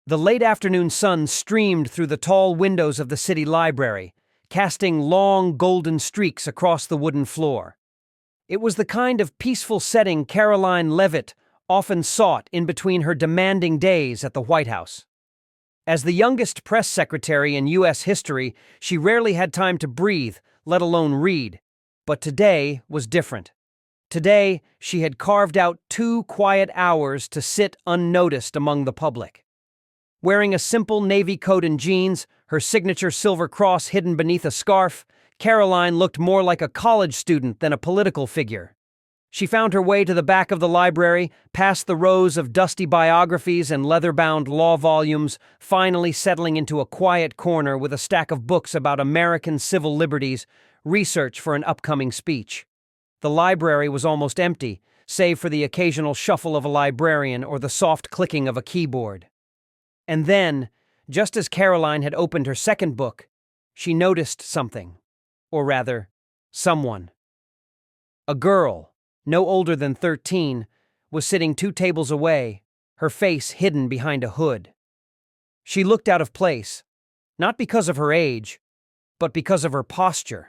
The late afternoon sun streamed through the tall windows of the city library, casting long golden streaks across the wooden floor. It was the kind of peaceful setting Karoline Leavitt often sought in between her demanding days at the White House. As the youngest press secretary in U.S. history, she rarely had time to breathe, let alone read. But today was different. Today, she had carved out 2 quiet hours to sit unnoticed among the public. Wearing a simple navy coat and jeans, her signature silver cross hidden beneath a scarf, Karoline looked more like a college student than a political figure. She found her way to the back of the library, past the rows of dusty biographies and leather-bound law volumes, finally settling into a quiet corner with a stack of books about American civil liberties, research for an upcoming speech. The library was almost empty, save for the occasional shuffle of a librarian or the soft clicking of a keyboard. And then, just as Karoline had opened her second book, she noticed something. Or rather, someone. A girl, no older than 13, was sitting 2 tables away, her face hidden behind a hood. She looked out of place, not because of her age, but because of her posture.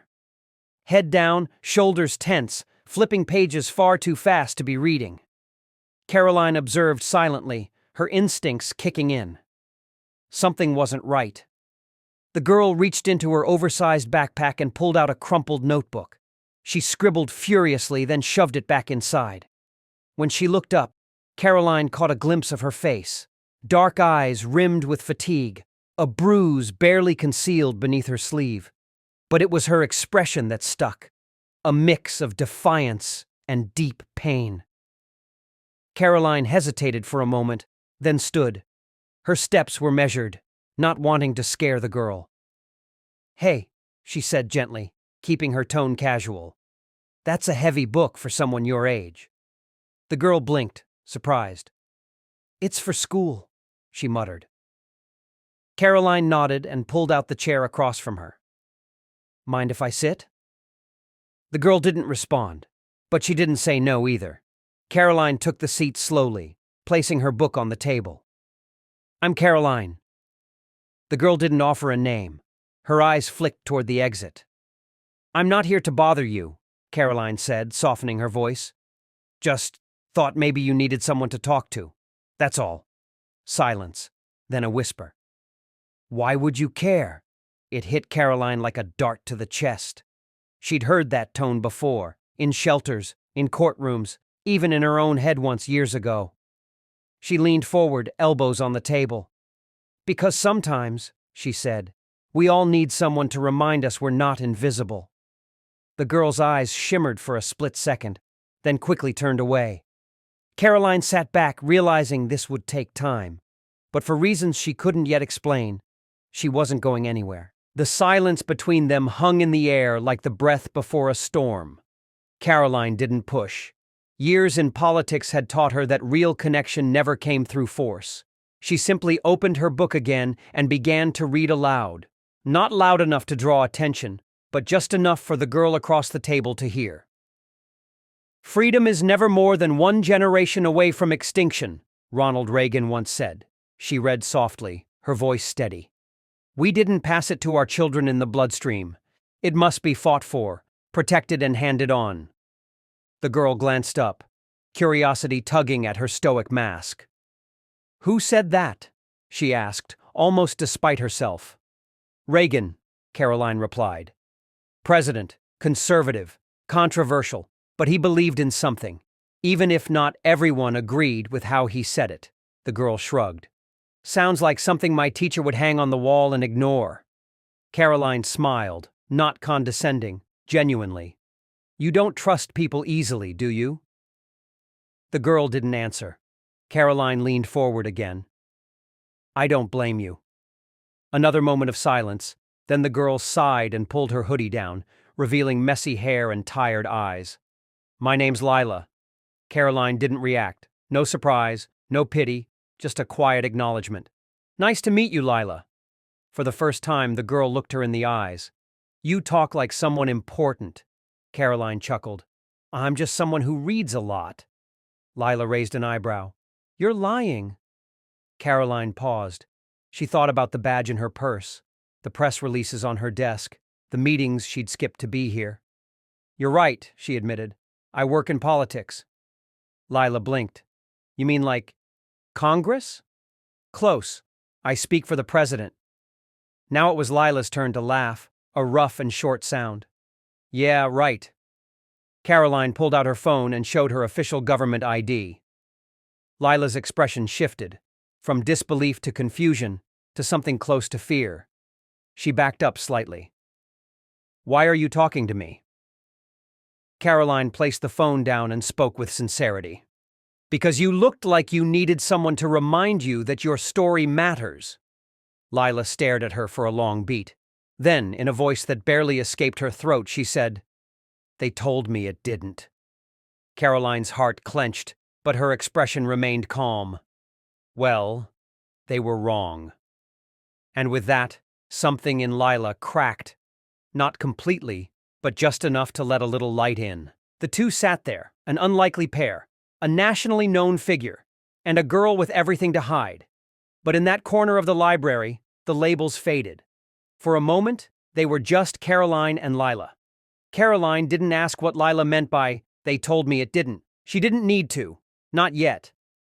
Head down, shoulders tense, flipping pages far too fast to be reading. Karoline observed silently, her instincts kicking in. Something wasn't right. The girl reached into her oversized backpack and pulled out a crumpled notebook. She scribbled furiously, then shoved it back inside. When she looked up, Karoline caught a glimpse of her face. Dark eyes rimmed with fatigue, a bruise barely concealed beneath her sleeve. But it was her expression that stuck, a mix of defiance and deep pain. Karoline hesitated for a moment, then stood. Her steps were measured, not wanting to scare the girl. "Hey," she said gently, keeping her tone casual. "That's a heavy book for someone your age." The girl blinked, surprised. "It's for school," she muttered. Karoline nodded and pulled out the chair across from her. "Mind if I sit?" The girl didn't respond, but she didn't say no either. Karoline took the seat slowly, placing her book on the table. "I'm Karoline." The girl didn't offer a name. Her eyes flicked toward the exit. "I'm not here to bother you," Karoline said, softening her voice. "Just thought maybe you needed someone to talk to. That's all." Silence, then a whisper. "Why would you care?" It hit Karoline like a dart to the chest. She'd heard that tone before, in shelters, in courtrooms, even in her own head once years ago. She leaned forward, elbows on the table. "Because sometimes," she said, "we all need someone to remind us we're not invisible." The girl's eyes shimmered for a split second, then quickly turned away. Karoline sat back, realizing this would take time. But for reasons she couldn't yet explain, she wasn't going anywhere. The silence between them hung in the air like the breath before a storm. Karoline didn't push. Years in politics had taught her that real connection never came through force. She simply opened her book again and began to read aloud. Not loud enough to draw attention, but just enough for the girl across the table to hear. "Freedom is never more than 1 generation away from extinction," Ronald Reagan once said. She read softly, her voice steady. "We didn't pass it to our children in the bloodstream. It must be fought for, protected and handed on." The girl glanced up, curiosity tugging at her stoic mask. "Who said that?" she asked, almost despite herself. "Reagan," Karoline replied. "President, conservative, controversial, but he believed in something, even if not everyone agreed with how he said it." The girl shrugged. "Sounds like something my teacher would hang on the wall and ignore." Karoline smiled, not condescending, genuinely. "You don't trust people easily, do you?" The girl didn't answer. Karoline leaned forward again. "I don't blame you." Another moment of silence, then the girl sighed and pulled her hoodie down, revealing messy hair and tired eyes. "My name's Lila." Karoline didn't react. No surprise, no pity, just a quiet acknowledgement. "Nice to meet you, Lila." For the first time, the girl looked her in the eyes. "You talk like someone important." Karoline chuckled. "I'm just someone who reads a lot." Lila raised an eyebrow. "You're lying." Karoline paused. She thought about the badge in her purse, the press releases on her desk, the meetings she'd skipped to be here. "You're right," she admitted. "I work in politics." Lila blinked. "You mean like Congress?" "Close. I speak for the president." Now it was Lila's turn to laugh, a rough and short sound. "Yeah, right." Karoline pulled out her phone and showed her official government ID. Lila's expression shifted, from disbelief to confusion to something close to fear. She backed up slightly. "Why are you talking to me?" Karoline placed the phone down and spoke with sincerity. "Because you looked like you needed someone to remind you that your story matters." Lila stared at her for a long beat. Then, in a voice that barely escaped her throat, she said, "They told me it didn't." Karoline's heart clenched, but her expression remained calm. "Well, they were wrong." And with that, something in Lila cracked. Not completely, but just enough to let a little light in. The two sat there, an unlikely pair, a nationally known figure, and a girl with everything to hide. But in that corner of the library, the labels faded. For a moment, they were just Karoline and Lila. Karoline didn't ask what Lila meant by, "They told me it didn't." She didn't need to. Not yet.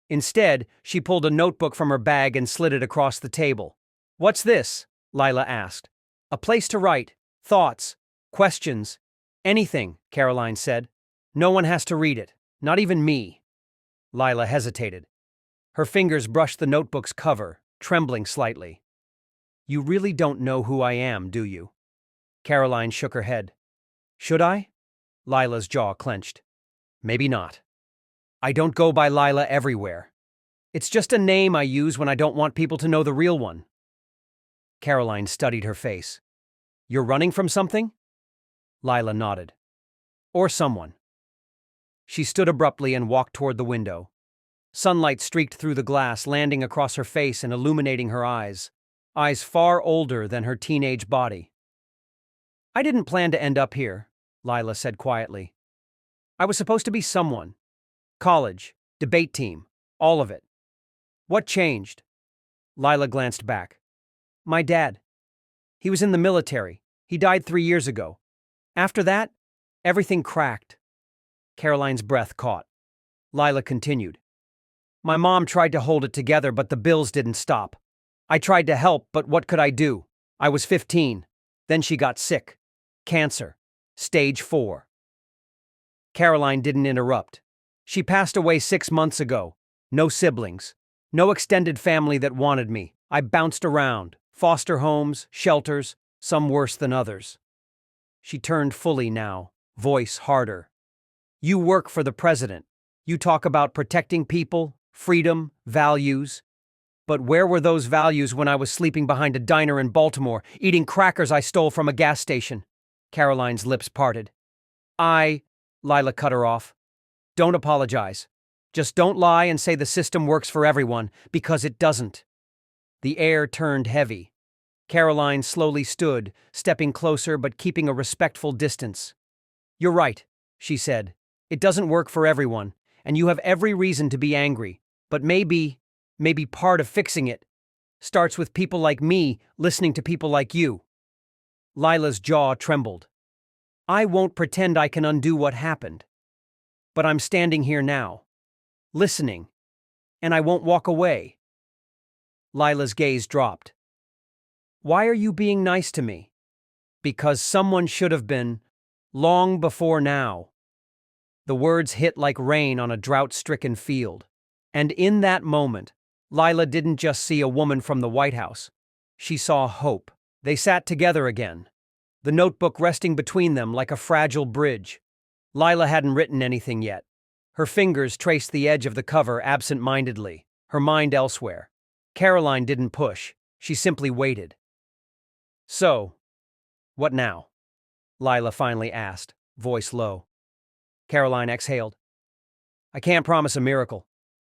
Instead, she pulled a notebook from her bag and slid it across the table. "What's this?" Lila asked. "A place to write. Thoughts. Questions. Anything," Karoline said. "No one has to read it. Not even me." Lila hesitated. Her fingers brushed the notebook's cover, trembling slightly. "You really don't know who I am, do you?" Karoline shook her head. "Should I?" Lila's jaw clenched. "Maybe not. I don't go by Lila everywhere. It's just a name I use when I don't want people to know the real one." Karoline studied her face. "You're running from something?" Lila nodded. "Or someone." She stood abruptly and walked toward the window. Sunlight streaked through the glass, landing across her face and illuminating her eyes far older than her teenage body. "I didn't plan to end up here," Lila said quietly. "I was supposed to be someone. College, debate team, all of it. What changed?" Lila glanced back. "My dad. He was in the military. He died 3 years ago. After that, everything cracked." Karoline's breath caught. Lila continued. "My mom tried to hold it together, but the bills didn't stop. I tried to help, but what could I do? I was 15. Then she got sick. Cancer. Stage 4. Karoline didn't interrupt. "She passed away 6 months ago. No siblings. No extended family that wanted me. I bounced around. Foster homes, shelters, some worse than others." She turned fully now, voice harder. "You work for the president. You talk about protecting people, freedom, values. But where were those values when I was sleeping behind a diner in Baltimore, eating crackers I stole from a gas station?" Karoline's lips parted. Lila cut her off. "Don't apologize. Just don't lie and say the system works for everyone, because it doesn't." The air turned heavy. Karoline slowly stood, stepping closer but keeping a respectful distance. "You're right," she said. "It doesn't work for everyone, and you have every reason to be angry. But maybe part of fixing it starts with people like me listening to people like you." Lila's jaw trembled. "I won't pretend I can undo what happened. But I'm standing here now, listening, and I won't walk away." Lila's gaze dropped. "Why are you being nice to me?" "Because someone should have been, long before now." The words hit like rain on a drought-stricken field. And in that moment, Lila didn't just see a woman from the White House. She saw hope. They sat together again, the notebook resting between them like a fragile bridge. Lila hadn't written anything yet. Her fingers traced the edge of the cover absent-mindedly, her mind elsewhere. Karoline didn't push. She simply waited. "So, what now?" Lila finally asked, voice low. Karoline exhaled. "I can't promise a miracle,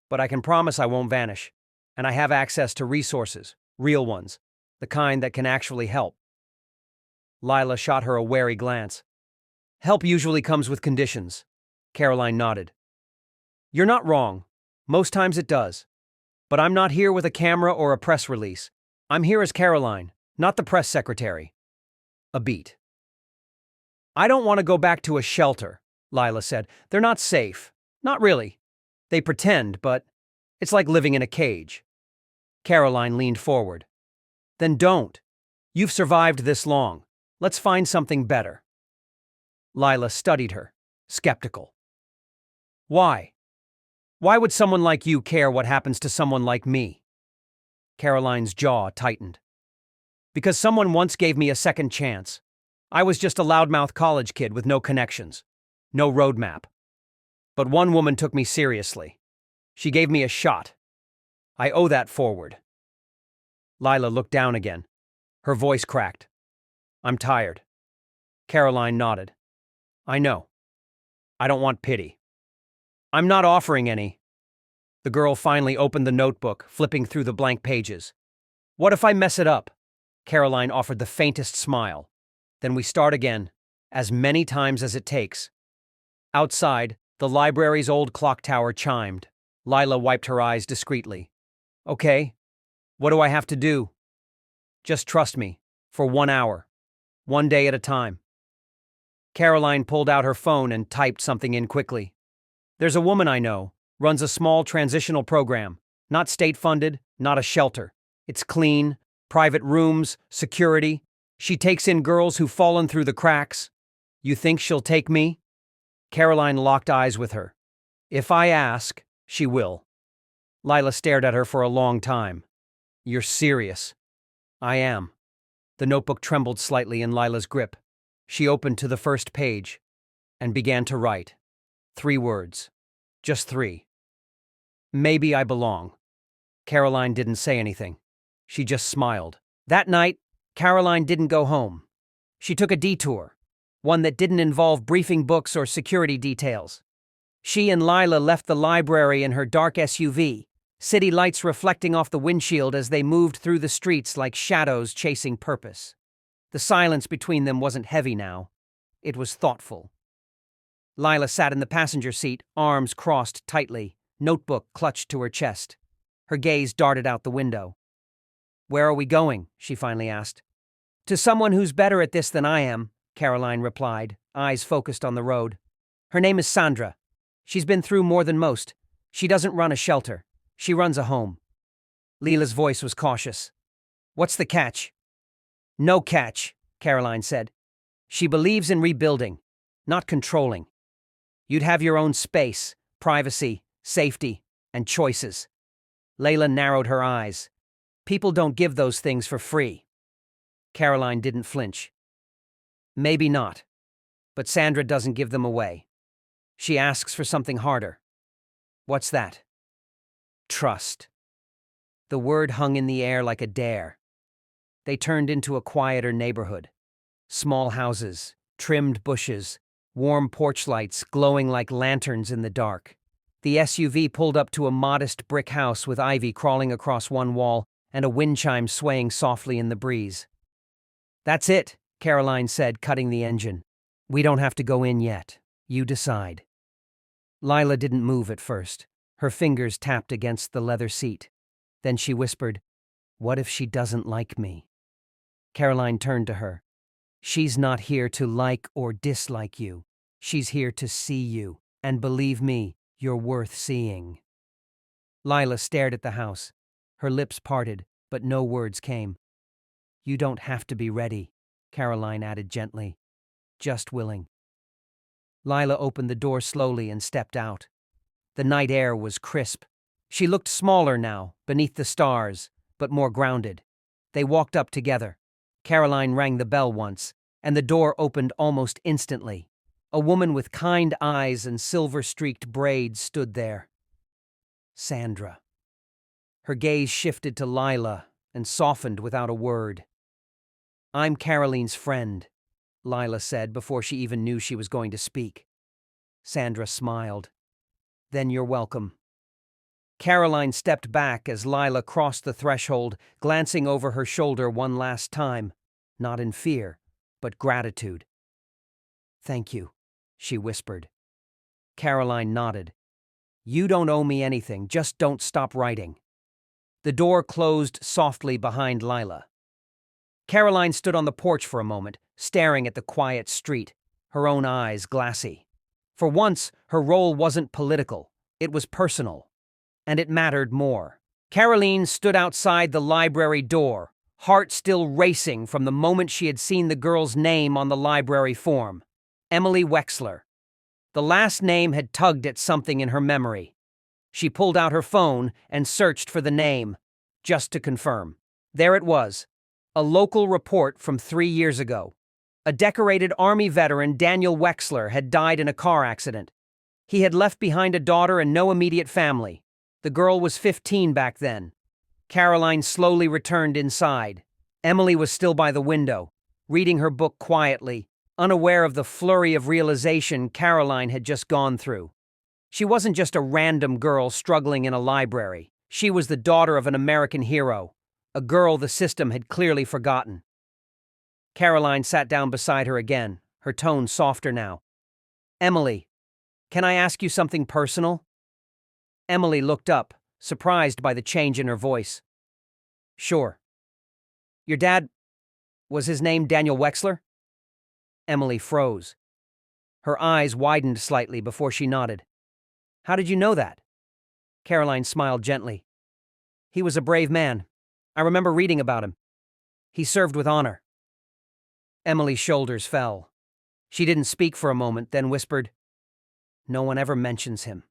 but I can promise I won't vanish. And I have access to resources, real ones, the kind that can actually help." Lila shot her a wary glance. "Help usually comes with conditions." Karoline nodded. "You're not wrong. Most times it does. But I'm not here with a camera or a press release. I'm here as Karoline, not the press secretary. A beat. I don't want to go back to a shelter, Lila said. They're not safe. Not really. They pretend, but it's like living in a cage. Karoline leaned forward. Then don't. You've survived this long. Let's find something better. Lila studied her, skeptical. Why? Why would someone like you care what happens to someone like me? Karoline's jaw tightened. Because someone once gave me a second chance. I was just a loudmouth college kid with no connections, no roadmap. But one woman took me seriously. She gave me a shot. I owe that forward. Lila looked down again. Her voice cracked. I'm tired. Karoline nodded. I know. I don't want pity. I'm not offering any. The girl finally opened the notebook, flipping through the blank pages. What if I mess it up? Karoline offered the faintest smile. Then we start again, as many times as it takes. Outside, the library's old clock tower chimed. Lila wiped her eyes discreetly. Okay, what do I have to do? Just trust me, for 1 hour, 1 day at a time. Karoline pulled out her phone and typed something in quickly. There's a woman I know, runs a small transitional program, not state-funded, not a shelter. It's clean, private rooms, security. She takes in girls who've fallen through the cracks. You think she'll take me? Karoline locked eyes with her. If I ask, she will. Lila stared at her for a long time. You're serious. I am. The notebook trembled slightly in Lila's grip. She opened to the first page and began to write. 3 words. Just 3. Maybe I belong. Karoline didn't say anything. She just smiled. That night, Karoline didn't go home. She took a detour, one that didn't involve briefing books or security details. She and Lila left the library in her dark SUV, city lights reflecting off the windshield as they moved through the streets like shadows chasing purpose. The silence between them wasn't heavy now. It was thoughtful. Lila sat in the passenger seat, arms crossed tightly, notebook clutched to her chest. Her gaze darted out the window. Where are we going? She finally asked. To someone who's better at this than I am, Karoline replied, eyes focused on the road. Her name is Sandra. She's been through more than most. She doesn't run a shelter. She runs a home. Lila's voice was cautious. What's the catch? No catch, Karoline said. She believes in rebuilding, not controlling. You'd have your own space, privacy, safety, and choices. Layla narrowed her eyes. People don't give those things for free. Karoline didn't flinch. Maybe not, but Sandra doesn't give them away. She asks for something harder. What's that? Trust. The word hung in the air like a dare. They turned into a quieter neighborhood. Small houses, trimmed bushes, warm porch lights glowing like lanterns in the dark. The SUV pulled up to a modest brick house with ivy crawling across one wall and a wind chime swaying softly in the breeze. That's it, Karoline said, cutting the engine. We don't have to go in yet. You decide. Lila didn't move at first. Her fingers tapped against the leather seat. Then she whispered, What if she doesn't like me? Karoline turned to her. She's not here to like or dislike you. She's here to see you, and believe me, you're worth seeing. Lila stared at the house. Her lips parted, but no words came. You don't have to be ready, Karoline added gently. Just willing. Lila opened the door slowly and stepped out. The night air was crisp. She looked smaller now, beneath the stars, but more grounded. They walked up together. Karoline rang the bell once, and the door opened almost instantly. A woman with kind eyes and silver-streaked braids stood there. Sandra. Her gaze shifted to Lila and softened without a word. I'm Karoline's friend, Lila said before she even knew she was going to speak. Sandra smiled. Then you're welcome. Karoline stepped back as Lila crossed the threshold, glancing over her shoulder one last time, not in fear, but gratitude. Thank you, she whispered. Karoline nodded. You don't owe me anything, just don't stop writing. The door closed softly behind Lila. Karoline stood on the porch for a moment, staring at the quiet street, her own eyes glassy. For once, her role wasn't political, it was personal. And it mattered more. Karoline stood outside the library door, heart still racing from the moment she had seen the girl's name on the library form. Emily Wexler. The last name had tugged at something in her memory. She pulled out her phone and searched for the name, just to confirm. There it was, a local report from 3 years ago. A decorated Army veteran, Daniel Wexler, had died in a car accident. He had left behind a daughter and no immediate family. The girl was 15 back then. Karoline slowly returned inside. Emily was still by the window, reading her book quietly, unaware of the flurry of realization Karoline had just gone through. She wasn't just a random girl struggling in a library. She was the daughter of an American hero, a girl the system had clearly forgotten. Karoline sat down beside her again, her tone softer now. "Emily, can I ask you something personal?" Emily looked up, surprised by the change in her voice. "Sure. Your dad, was his name Daniel Wexler?" Emily froze. Her eyes widened slightly before she nodded. "How did you know that?" Karoline smiled gently. "He was a brave man. I remember reading about him. He served with honor." Emily's shoulders fell. She didn't speak for a moment, then whispered, "No one ever mentions him.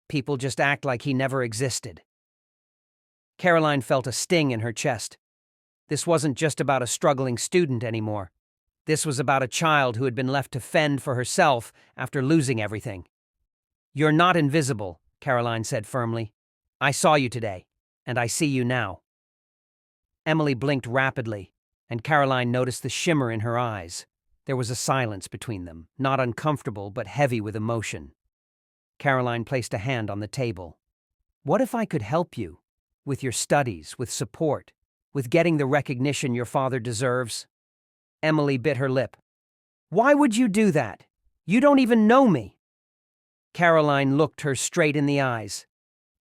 People just act like he never existed." Karoline felt a sting in her chest. This wasn't just about a struggling student anymore. This was about a child who had been left to fend for herself after losing everything. "You're not invisible," Karoline said firmly. "I saw you today, and I see you now." Emily blinked rapidly, and Karoline noticed the shimmer in her eyes. There was a silence between them, not uncomfortable but heavy with emotion. Karoline placed a hand on the table. "What if I could help you? With your studies, with support, with getting the recognition your father deserves?" Emily bit her lip. "Why would you do that? You don't even know me." Karoline looked her straight in the eyes.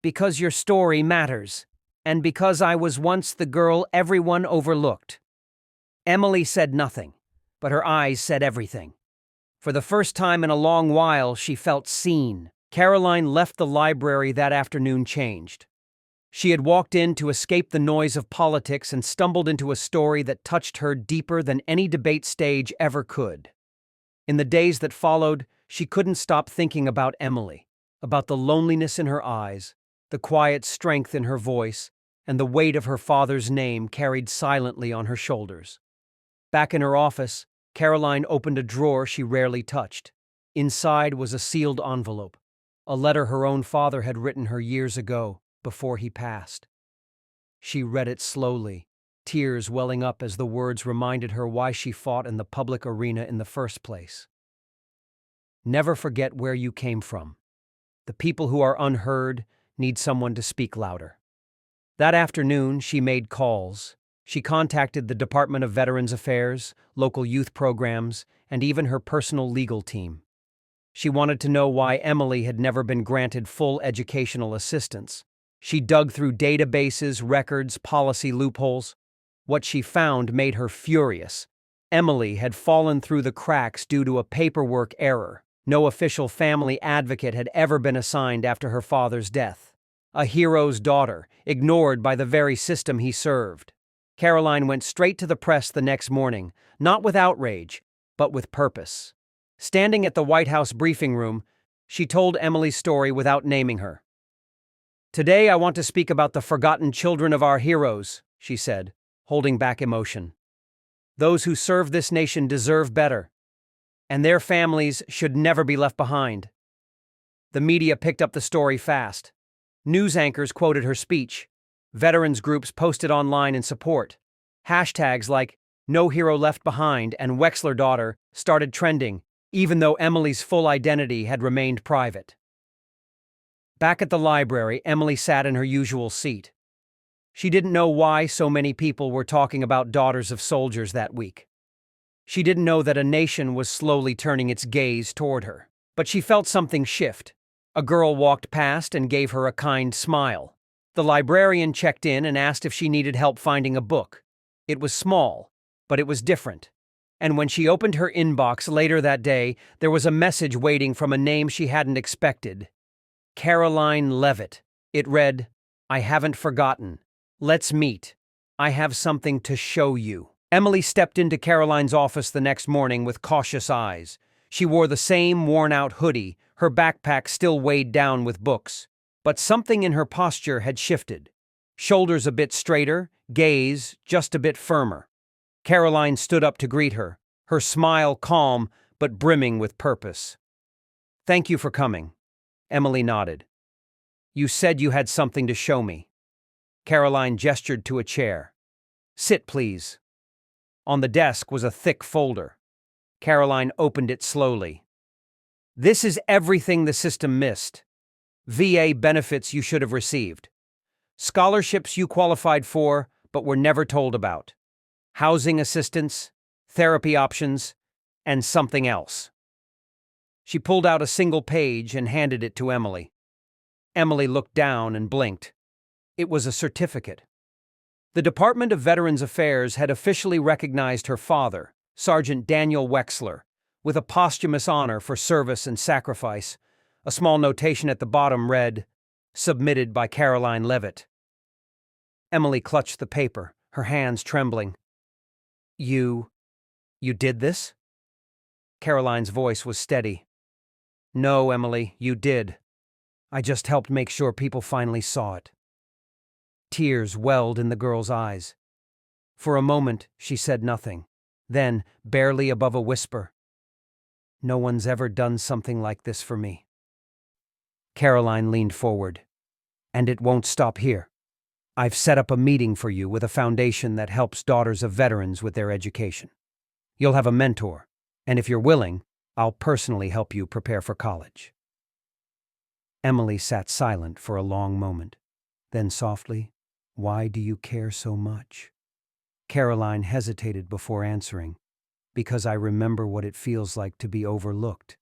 "Because your story matters, and because I was once the girl everyone overlooked." Emily said nothing, but her eyes said everything. For the first time in a long while, she felt seen. Karoline left the library that afternoon changed. She had walked in to escape the noise of politics and stumbled into a story that touched her deeper than any debate stage ever could. In the days that followed, she couldn't stop thinking about Emily, about the loneliness in her eyes, the quiet strength in her voice, and the weight of her father's name carried silently on her shoulders. Back in her office, Karoline opened a drawer she rarely touched. Inside was a sealed envelope, a letter her own father had written her years ago, before he passed. She read it slowly, tears welling up as the words reminded her why she fought in the public arena in the first place. "Never forget where you came from. The people who are unheard need someone to speak louder." That afternoon, she made calls. She contacted the Department of Veterans Affairs, local youth programs, and even her personal legal team. She wanted to know why Emily had never been granted full educational assistance. She dug through databases, records, policy loopholes. What she found made her furious. Emily had fallen through the cracks due to a paperwork error. No official family advocate had ever been assigned after her father's death. A hero's daughter, ignored by the very system he served. Karoline went straight to the press the next morning, not with outrage, but with purpose. Standing at the White House briefing room, she told Emily's story without naming her. "Today I want to speak about the forgotten children of our heroes," she said, holding back emotion. "Those who serve this nation deserve better, and their families should never be left behind." The media picked up the story fast. News anchors quoted her speech. Veterans groups posted online in support. Hashtags like "No Hero Left Behind" and "Wexler Daughter" started trending, even though Emily's full identity had remained private. Back at the library, Emily sat in her usual seat. She didn't know why so many people were talking about daughters of soldiers that week. She didn't know that a nation was slowly turning its gaze toward her. But she felt something shift. A girl walked past and gave her a kind smile. The librarian checked in and asked if she needed help finding a book. It was small, but it was different. And when she opened her inbox later that day, there was a message waiting from a name she hadn't expected. Karoline Leavitt. It read, "I haven't forgotten. Let's meet. I have something to show you." Emily stepped into Caroline's office the next morning with cautious eyes. She wore the same worn-out hoodie, her backpack still weighed down with books. But something in her posture had shifted. Shoulders a bit straighter, gaze just a bit firmer. Karoline stood up to greet her, her smile calm but brimming with purpose. "Thank you for coming." Emily nodded. "You said you had something to show me." Karoline gestured to a chair. "Sit, please." On the desk was a thick folder. Karoline opened it slowly. "This is everything the system missed. VA benefits you should have received. Scholarships you qualified for but were never told about. Housing assistance, therapy options, and something else." She pulled out a single page and handed it to Emily. Emily looked down and blinked. It was a certificate. The Department of Veterans Affairs had officially recognized her father, Sergeant Daniel Wexler, with a posthumous honor for service and sacrifice. A small notation at the bottom read, "Submitted by Karoline Leavitt." Emily clutched the paper, her hands trembling. You did this?" Karoline's voice was steady. "No, Emily, you did. I just helped make sure people finally saw it." Tears welled in the girl's eyes. For a moment, she said nothing. Then, barely above a whisper, "No one's ever done something like this for me." Karoline leaned forward. "And it won't stop here. I've set up a meeting for you with a foundation that helps daughters of veterans with their education. You'll have a mentor, and if you're willing, I'll personally help you prepare for college." Emily sat silent for a long moment. Then softly, "Why do you care so much?" Karoline hesitated before answering. "Because I remember what it feels like to be overlooked,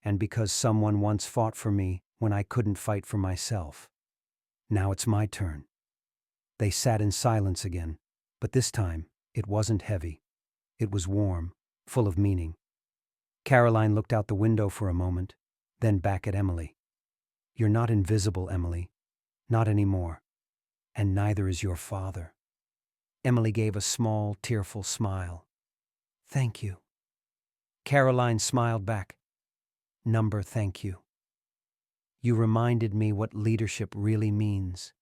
and because someone once fought for me when I couldn't fight for myself. Now it's my turn." They sat in silence again, but this time it wasn't heavy. It was warm, full of meaning. Karoline looked out the window for a moment, then back at Emily. "You're not invisible, Emily. Not anymore. And neither is your father." Emily gave a small, tearful smile. "Thank you." Karoline smiled back. "Number thank you. You reminded me what leadership really means."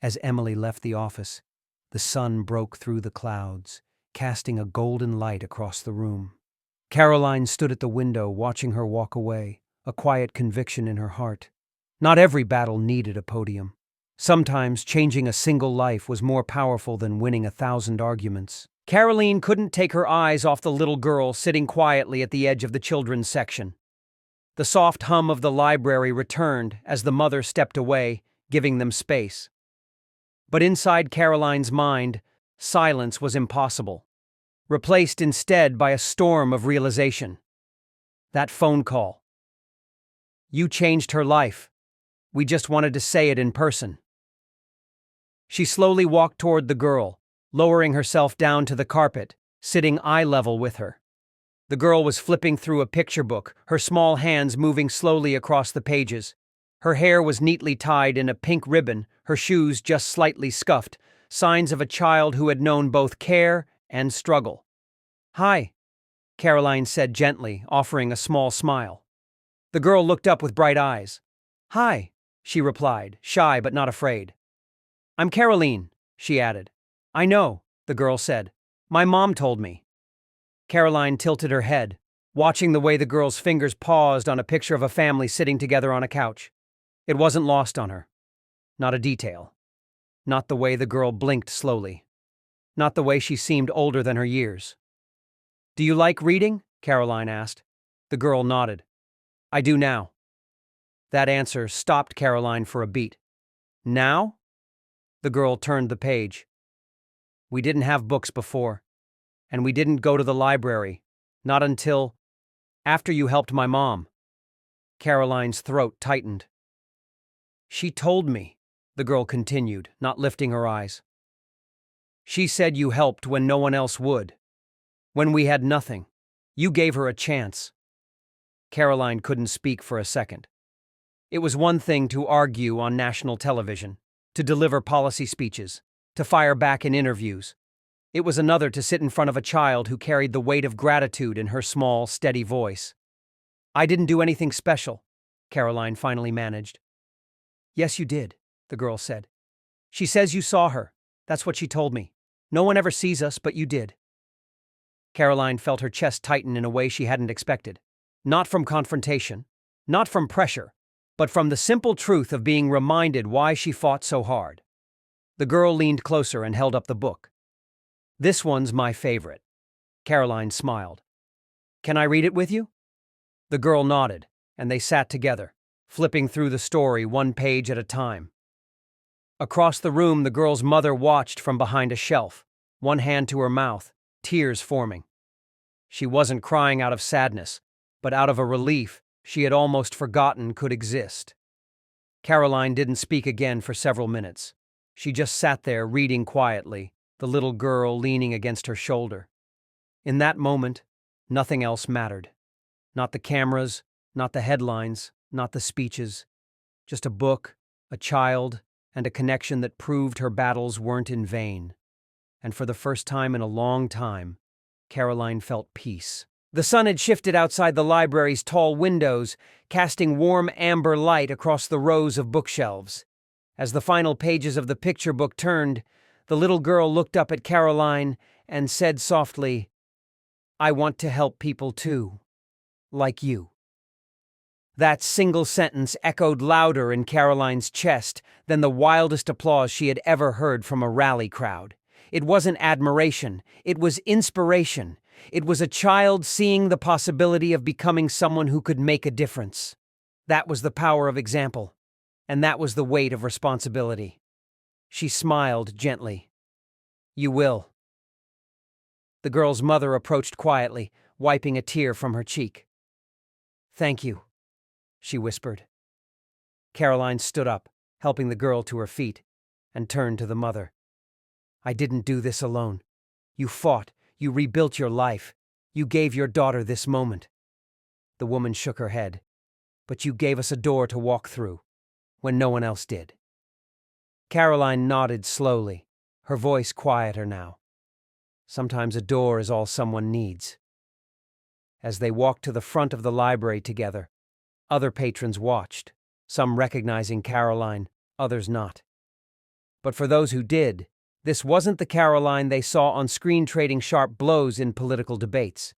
As Emily left the office, the sun broke through the clouds, casting a golden light across the room. Karoline stood at the window watching her walk away, a quiet conviction in her heart. Not every battle needed a podium. Sometimes changing a single life was more powerful than winning 1,000 arguments. Karoline couldn't take her eyes off the little girl sitting quietly at the edge of the children's section. The soft hum of the library returned as the mother stepped away, giving them space. But inside Karoline's mind, silence was impossible, replaced instead by a storm of realization. That phone call. "You changed her life. We just wanted to say it in person." She slowly walked toward the girl, lowering herself down to the carpet, sitting eye level with her. The girl was flipping through a picture book, her small hands moving slowly across the pages. Her hair was neatly tied in a pink ribbon, her shoes just slightly scuffed, signs of a child who had known both care and struggle. "Hi," Karoline said gently, offering a small smile. The girl looked up with bright eyes. "Hi," she replied, shy but not afraid. "I'm Karoline," she added. "I know," the girl said. "My mom told me." Karoline tilted her head, watching the way the girl's fingers paused on a picture of a family sitting together on a couch. It wasn't lost on her. Not a detail. Not the way the girl blinked slowly. Not the way she seemed older than her years. "Do you like reading?" Karoline asked. The girl nodded. "I do now." That answer stopped Karoline for a beat. "Now?" The girl turned the page. "We didn't have books before, and we didn't go to the library, not until after you helped my mom." Karoline's throat tightened. "She told me," the girl continued, not lifting her eyes. She said you helped when no one else would. When we had nothing. You gave her a chance. Karoline couldn't speak for a second. It was one thing to argue on national television, to deliver policy speeches, to fire back in interviews. It was another to sit in front of a child who carried the weight of gratitude in her small, steady voice. I didn't do anything special, Karoline finally managed. Yes, you did, the girl said. She says you saw her. That's what she told me. No one ever sees us, but you did. Karoline felt her chest tighten in a way she hadn't expected. Not from confrontation, not from pressure, but from the simple truth of being reminded why she fought so hard. The girl leaned closer and held up the book. This one's my favorite. Karoline smiled. Can I read it with you? The girl nodded, and they sat together, flipping through the story one page at a time. Across the room, the girl's mother watched from behind a shelf, one hand to her mouth, tears forming. She wasn't crying out of sadness, but out of a relief she had almost forgotten could exist. Karoline didn't speak again for several minutes. She just sat there reading quietly, the little girl leaning against her shoulder. In that moment, nothing else mattered. Not the cameras, not the headlines, not the speeches. Just a book, a child, and a connection that proved her battles weren't in vain. And for the first time in a long time, Karoline felt peace. The sun had shifted outside the library's tall windows, casting warm amber light across the rows of bookshelves. As the final pages of the picture book turned, the little girl looked up at Karoline and said softly, I want to help people too, like you. That single sentence echoed louder in Karoline's chest than the wildest applause she had ever heard from a rally crowd. It wasn't admiration, it was inspiration. It was a child seeing the possibility of becoming someone who could make a difference. That was the power of example, and that was the weight of responsibility. She smiled gently. You will. The girl's mother approached quietly, wiping a tear from her cheek. Thank you, she whispered. Karoline stood up, helping the girl to her feet, and turned to the mother. I didn't do this alone. You fought. You rebuilt your life. You gave your daughter this moment. The woman shook her head. But you gave us a door to walk through, when no one else did. Karoline nodded slowly, her voice quieter now. Sometimes a door is all someone needs. As they walked to the front of the library together, other patrons watched, some recognizing Karoline, others not. But for those who did, this wasn't the Karoline they saw on screen trading sharp blows in political debates.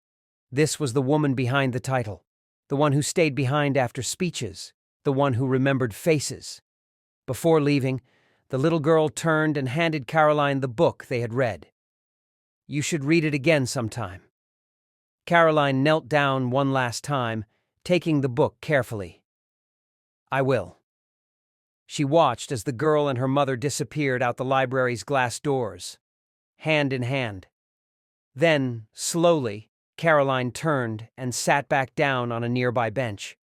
This was the woman behind the title, the one who stayed behind after speeches, the one who remembered faces. Before leaving, the little girl turned and handed Karoline the book they had read. You should read it again sometime. Karoline knelt down one last time, taking the book carefully. I will. She watched as the girl and her mother disappeared out the library's glass doors, hand in hand. Then, slowly, Karoline turned and sat back down on a nearby bench.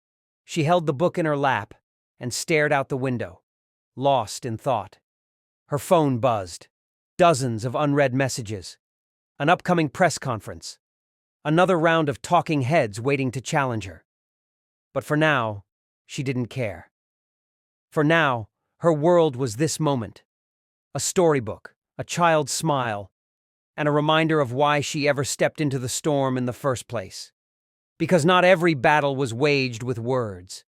She held the book in her lap and stared out the window, lost in thought. Her phone buzzed. Dozens of unread messages. An upcoming press conference. Another round of talking heads waiting to challenge her. But for now, she didn't care. For now, her world was this moment. A storybook, a child's smile, and a reminder of why she ever stepped into the storm in the first place. Because not every battle was waged with words.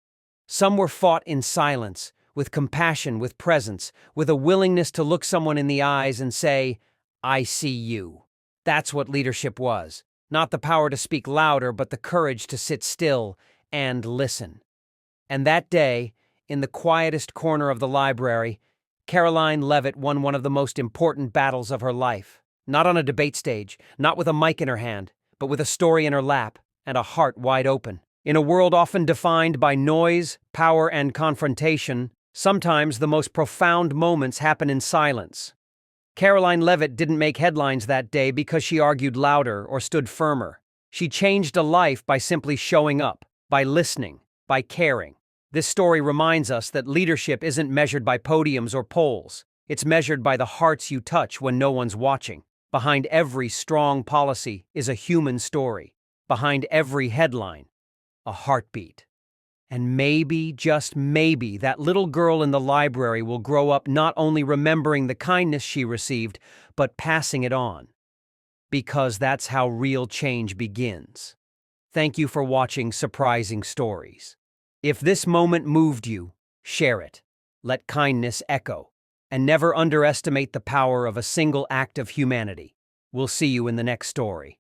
Some were fought in silence, with compassion, with presence, with a willingness to look someone in the eyes and say, I see you. That's what leadership was. Not the power to speak louder, but the courage to sit still and listen. And that day, in the quietest corner of the library, Karoline Leavitt won one of the most important battles of her life. Not on a debate stage, not with a mic in her hand, but with a story in her lap and a heart wide open. In a world often defined by noise, power, and confrontation, sometimes the most profound moments happen in silence. Karoline Leavitt didn't make headlines that day because she argued louder or stood firmer. She changed a life by simply showing up, by listening, by caring. This story reminds us that leadership isn't measured by podiums or polls. It's measured by the hearts you touch when no one's watching. Behind every strong policy is a human story. Behind every headline, a heartbeat. And maybe, just maybe, that little girl in the library will grow up not only remembering the kindness she received, but passing it on. Because that's how real change begins. Thank you for watching Surprising Stories. If this moment moved you, share it. Let kindness echo. And never underestimate the power of a single act of humanity. We'll see you in the next story.